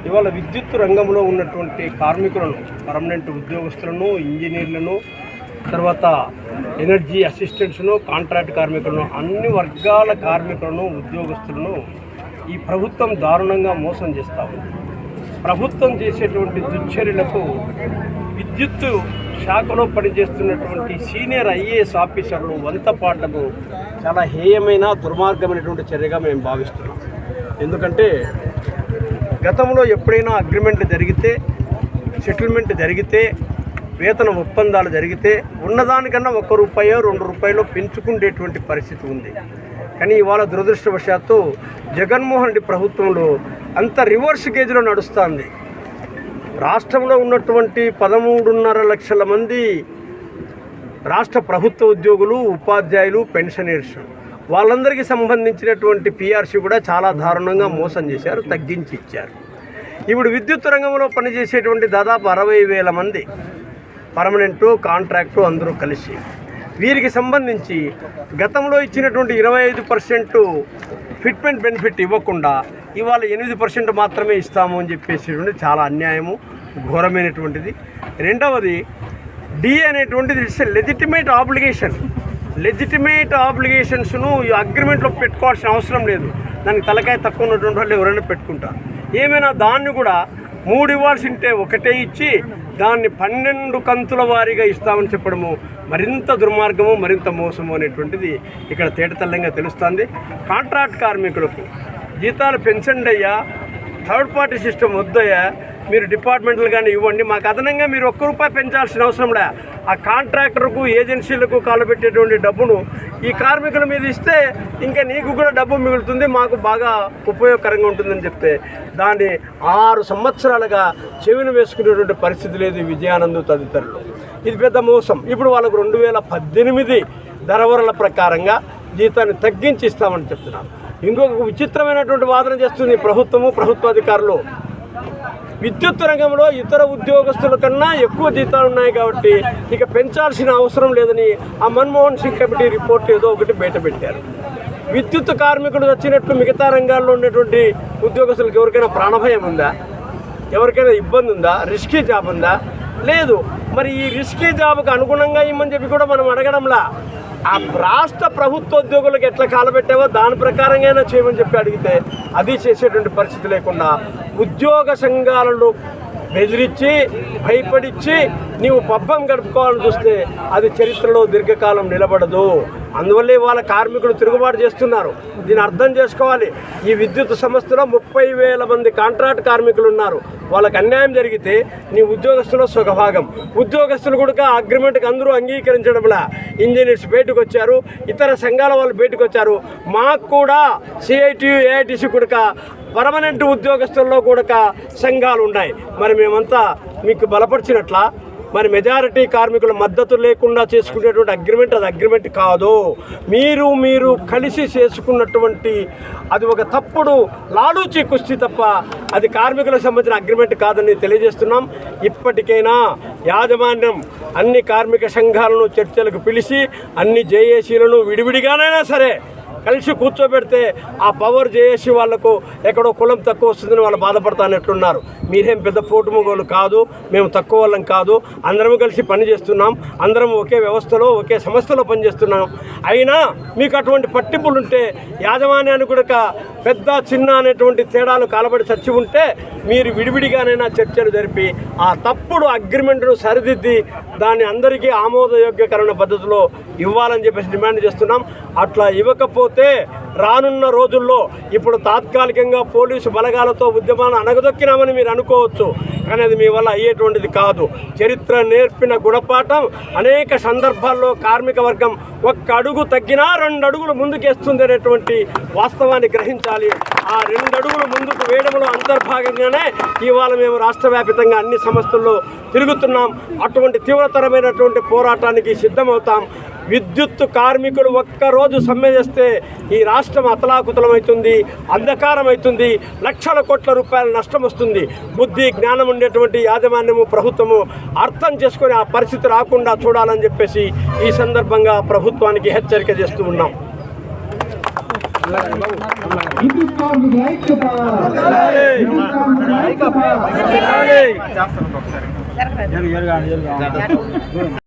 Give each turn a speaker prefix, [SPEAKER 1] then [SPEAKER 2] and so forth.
[SPEAKER 1] ఇవాళ విద్యుత్ రంగంలో ఉన్నటువంటి కార్మికులను, పర్మనెంట్ ఉద్యోగస్తులను, ఇంజనీర్లను, తర్వాత ఎనర్జీ అసిస్టెంట్స్ను, కాంట్రాక్ట్ కార్మికులను, అన్ని వర్గాల కార్మికులను, ఉద్యోగస్తులను ఈ ప్రభుత్వం దారుణంగా మోసం చేస్తూ ఉంది. ప్రభుత్వం చేసేటువంటి దుశ్చర్యలకు విద్యుత్ శాఖలో పనిచేస్తున్నటువంటి సీనియర్ ఐఏఎస్ ఆఫీసర్లు వంతపాటకు చాలా హేయమైన దుర్మార్గమైనటువంటి చర్యగా మేము భావిస్తున్నాం. ఎందుకంటే గతంలో ఎప్పుడైనా అగ్రిమెంట్ జరిగితే, సెటిల్మెంట్ జరిగితే, వేతన ఒప్పందాలు జరిగితే ఉన్నదానికన్నా ₹1 ₹2 పెంచుకునేటువంటి పరిస్థితి ఉంది. కానీ ఇవాళ దురదృష్టవశాత్తు జగన్మోహన్ రెడ్డి ప్రభుత్వంలో అంత రివర్స్ గేజ్లో నడుస్తుంది. రాష్ట్రంలో ఉన్నటువంటి 13.5 లక్షల మంది రాష్ట్ర ప్రభుత్వ ఉద్యోగులు, ఉపాధ్యాయులు, పెన్షనర్స్, వాళ్ళందరికీ సంబంధించినటువంటి పిఆర్సీ కూడా చాలా దారుణంగా మోసం చేశారు, తగ్గించి ఇచ్చారు. ఇప్పుడు విద్యుత్ రంగంలో పనిచేసేటువంటి దాదాపు 60,000 మంది పర్మనెంటు, కాంట్రాక్టు అందరూ కలిసి వీరికి సంబంధించి గతంలో ఇచ్చినటువంటి 25% ఫిట్మెంట్ బెనిఫిట్ ఇవ్వకుండా ఇవాళ 8% మాత్రమే ఇస్తాము అని చెప్పేసి చాలా అన్యాయము, ఘోరమైనటువంటిది. రెండవది డి అనేటువంటిది ఇట్స్ లెజిటిమేట్ ఆబ్లిగేషన్. లెజిటిమేట్ ఆబ్లిగేషన్స్ను అగ్రిమెంట్లో పెట్టుకోవాల్సిన అవసరం లేదు. దానికి తలకాయ తక్కువ ఉన్నటువంటి వాళ్ళు ఎవరైనా పెట్టుకుంటారు. ఏమైనా దాన్ని కూడా 3 ఇవ్వాల్సి ఉంటే 1 ఇచ్చి దాన్ని 12 కంతుల వారీగా ఇస్తామని చెప్పడము మరింత దుర్మార్గము, మరింత మోసము అనేటువంటిది ఇక్కడ తేటతెల్లంగా తెలుస్తుంది. కాంట్రాక్ట్ కార్మికులకు జీతాలు పెంచండి అయ్యా, థర్డ్ పార్టీ సిస్టమ్ వద్దయ్యా, మీరు డిపార్ట్మెంట్లు కానీ ఇవ్వండి, మాకు అదనంగా మీరు ₹1 పెంచాల్సిన అవసరం లే. ఆ కాంట్రాక్టర్కు, ఏజెన్సీలకు కాలబెట్టేటువంటి డబ్బును ఈ కార్మికుల మీద ఇస్తే ఇంకా నీకు కూడా డబ్బు మిగులుతుంది, మాకు బాగా ఉపయోగకరంగా ఉంటుందని చెప్తే దాన్ని 6 సంవత్సరాలుగా చెవిన వేసుకునేటువంటి పరిస్థితి లేదు విజయానంద్ తదితరులు. ఇది పెద్ద మోసం. ఇప్పుడు వాళ్ళకు 2018 ధరవరల ప్రకారంగా జీతాన్ని తగ్గించి ఇస్తామని చెప్తున్నారు. ఇంకొక విచిత్రమైనటువంటి వాదన చేస్తుంది ప్రభుత్వము, ప్రభుత్వాధికారులు. విద్యుత్ రంగంలో ఇతర ఉద్యోగస్తుల కన్నా ఎక్కువ జీతాలు ఉన్నాయి కాబట్టి ఇక పెంచాల్సిన అవసరం లేదని ఆ మన్మోహన్ సింగ్ కమిటీ రిపోర్ట్ ఏదో ఒకటి బయటపెట్టారు. విద్యుత్ కార్మికులు వచ్చినట్లు మిగతా రంగాల్లో ఉన్నటువంటి ఉద్యోగస్తులకు ఎవరికైనా ప్రాణభయం ఉందా? ఎవరికైనా ఇబ్బంది ఉందా? రిస్కీ జాబ్ ఉందా? లేదు. మరి ఈ రిస్కీ జాబ్కు అనుగుణంగా ఇమ్మని చెప్పి కూడా మనం అడగడంలా. ఆ రాష్ట్ర ప్రభుత్వ ఉద్యోగులకు ఎట్లా కాలబెట్టావో దాని ప్రకారంగా చేయమని చెప్పి అడిగితే అది చేసేటువంటి పరిస్థితి లేకుండా ఉద్యోగ సంఘాలను బెదిరించి, భయపడిచ్చి నీవు పబ్బం గడుపుకోవాలని చూస్తే అది చరిత్రలో దీర్ఘకాలం నిలబడదు. అందువల్లే వాళ్ళ కార్మికులు తిరుగుబాటు చేస్తున్నారు. దీన్ని అర్థం చేసుకోవాలి. ఈ విద్యుత్ సంస్థలో 30,000 మంది కాంట్రాక్ట్ కార్మికులు ఉన్నారు. వాళ్ళకి అన్యాయం జరిగితే నీ ఉద్యోగస్తుల సుఖభాగం. ఉద్యోగస్తులు కూడా అగ్రిమెంట్కి అందరూ అంగీకరించడంలా ఇంజనీర్స్ బయటకు వచ్చారు, ఇతర సంఘాల వాళ్ళు బయటకు వచ్చారు. మాకు కూడా సిఐటియు, ఏఐటిసి కూడా పర్మనెంట్ ఉద్యోగస్తుల్లో కూడా సంఘాలు ఉన్నాయి. మరి మేమంతా మీకు బలపరిచినట్లా? మరి మెజారిటీ కార్మికుల మద్దతు లేకుండా చేసుకునేటువంటి అగ్రిమెంట్ అది అగ్రిమెంట్ కాదు. మీరు కలిసి చేసుకున్నటువంటి అది ఒక తప్పుడు లాలూచీ కుస్తీ తప్ప అది కార్మికులకు సంబంధించిన అగ్రిమెంట్ కాదని తెలియజేస్తున్నాం. ఇప్పటికైనా యాజమాన్యం అన్ని కార్మిక సంఘాలను చర్చలకు పిలిచి అన్ని జేఏసీలను విడివిడిగానైనా సరే కలిసి కూర్చోబెడితే ఆ పవర్ జేఏసీ వాళ్లకు ఎక్కడో కులం తక్కువ వస్తుందని వాళ్ళు బాధపడతానట్లున్నారు. మీరేం పెద్ద పోటుముగోలు కాదు, మేము తక్కువ వాళ్ళం కాదు. అందరం కలిసి పనిచేస్తున్నాం, అందరం ఒకే వ్యవస్థలో, ఒకే సంస్థలో పనిచేస్తున్నాం. అయినా మీకు అటువంటి పట్టింపులు ఉంటే, యాజమాన్యానికి కూడా పెద్ద చిన్న అనేటువంటి తేడాలు కాలబడి చచ్చి ఉంటే మీరు విడివిడిగానైనా చర్చలు జరిపి ఆ తప్పుడు అగ్రిమెంట్ను సరిదిద్ది దాన్ని అందరికీ ఆమోదయోగ్యకరణ పద్ధతిలో ఇవ్వాలని చెప్పేసి డిమాండ్ చేస్తున్నాం. అట్లా ఇవ్వకపోతే రానున్న రోజుల్లో ఇప్పుడు తాత్కాలికంగా పోలీసు బలగాలతో ఉద్యమాన్ని అణగదొక్కినామని మీరు అనుకోవచ్చు, కానీ అది మీ వల్ల అయ్యేటువంటిది కాదు. చరిత్ర నేర్పిన గుణపాఠం అనేక సందర్భాల్లో కార్మిక వర్గం 1 అడుగు తగ్గినా 2 అడుగులు ముందుకేస్తుంది అనేటువంటి వాస్తవాన్ని గ్రహించాలి. ఆ 2 అడుగులు ముందుకు వేయడంలో అంతర్భాగంగానే ఇవాళ మేము రాష్ట్ర వ్యాప్తంగా అన్ని సంస్థల్లో తిరుగుతున్నాం. అటువంటి తీవ్రతరమైనటువంటి పోరాటానికి సిద్ధమవుతాం. విద్యుత్ కార్మికులు ఒక్కరోజు సమ్మె చేస్తే ఈ రాష్ట్రం అతలాకుతలమవుతుంది, అంధకారం అవుతుంది, లక్షల కోట్ల రూపాయల నష్టం వస్తుంది. బుద్ధి జ్ఞానం ఉండేటువంటి యాజమాన్యము, ప్రభుత్వము అర్థం చేసుకొని ఆ పరిస్థితి రాకుండా చూడాలని చెప్పేసి ఈ సందర్భంగా ప్రభుత్వానికి హెచ్చరిక చేస్తూ ఉన్నాం.
[SPEAKER 2] హిందుస్థాన్
[SPEAKER 1] నాయకత్వం